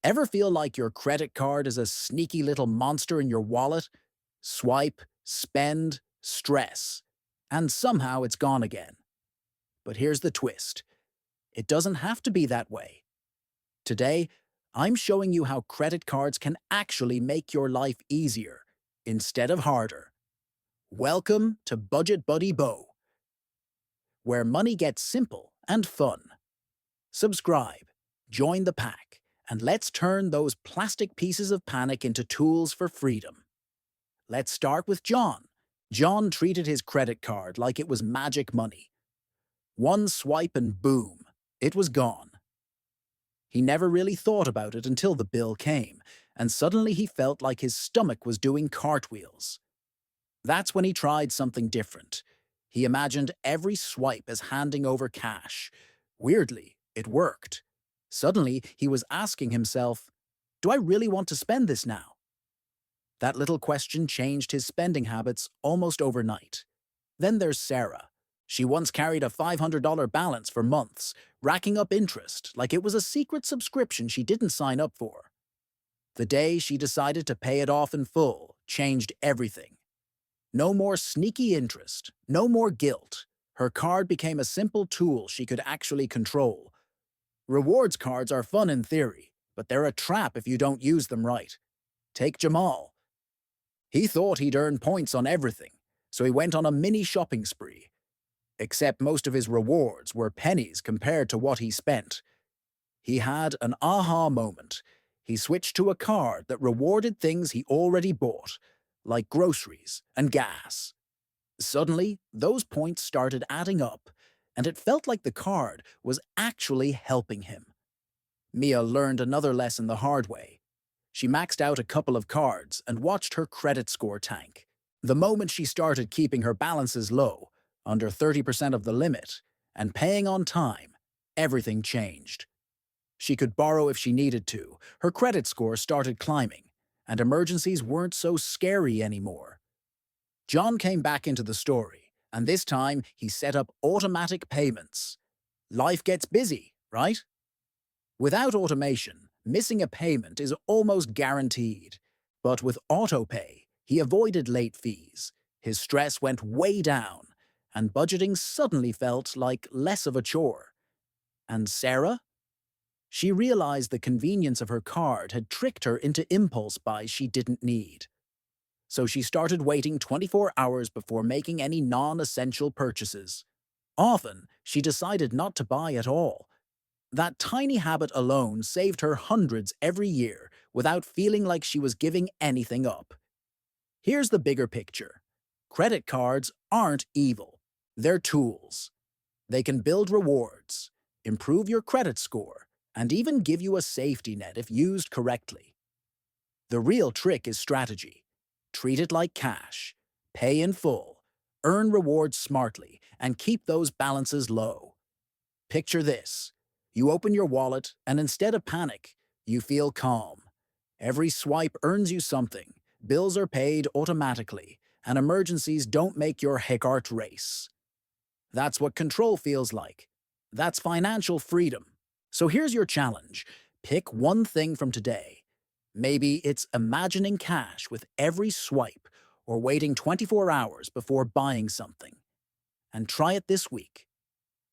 Ever feel like your credit card is a sneaky little monster in your wallet? Swipe, spend, stress, and somehow it's gone again. But here's the twist. It doesn't have to be that way. Today, I'm showing you how credit cards can actually make your life easier instead of harder. Welcome to Budget Buddy Bo, where money gets simple and fun. Subscribe, join the pack, and let's turn those plastic pieces of panic into tools for freedom. Let's start with John. John treated his credit card like it was magic money. One swipe and boom, it was gone. He never really thought about it until the bill came, and suddenly he felt like his stomach was doing cartwheels. That's when he tried something different. He imagined every swipe as handing over cash. Weirdly, it worked. Suddenly, he was asking himself, do I really want to spend this now? That little question changed his spending habits almost overnight. Then there's Sarah. She once carried a $500 balance for months, racking up interest like it was a secret subscription she didn't sign up for. The day she decided to pay it off in full changed everything. No more sneaky interest, no more guilt. Her card became a simple tool she could actually control. Rewards cards are fun in theory, but they're a trap if you don't use them right. Take Jamal. He thought he'd earn points on everything, so he went on a mini shopping spree. Except most of his rewards were pennies compared to what he spent. He had an aha moment. He switched to a card that rewarded things he already bought, like groceries and gas. Suddenly, those points started adding up, and it felt like the card was actually helping him. Mia learned another lesson the hard way. She maxed out a couple of cards and watched her credit score tank. The moment she started keeping her balances low, under 30% of the limit, and paying on time, everything changed. She could borrow if she needed to, her credit score started climbing, and emergencies weren't so scary anymore. John came back into the story, and this time he set up automatic payments. Life gets busy, right? Without automation, missing a payment is almost guaranteed. But with autopay, he avoided late fees. His stress went way down, and budgeting suddenly felt like less of a chore. And Sarah? She realized the convenience of her card had tricked her into impulse buys she didn't need. So she started waiting 24 hours before making any non-essential purchases. Often, she decided not to buy at all. That tiny habit alone saved her hundreds every year without feeling like she was giving anything up. Here's the bigger picture. Credit cards aren't evil. They're tools. They can build rewards, improve your credit score, and even give you a safety net if used correctly. The real trick is strategy. Treat it like cash. Pay in full. Earn rewards smartly, and keep those balances low. Picture this. You open your wallet, and instead of panic, you feel calm. Every swipe earns you something. Bills are paid automatically, and emergencies don't make your heart race. That's what control feels like. That's financial freedom. So here's your challenge. Pick one thing from today. Maybe it's imagining cash with every swipe or waiting 24 hours before buying something. And try it this week.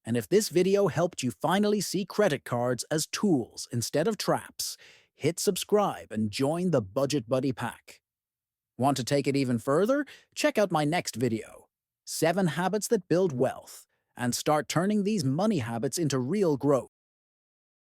And if this video helped you finally see credit cards as tools instead of traps, hit subscribe and join the Budget Buddy pack. Want to take it even further? Check out my next video, 7 Habits That Build Wealth, and start turning these money habits into real growth.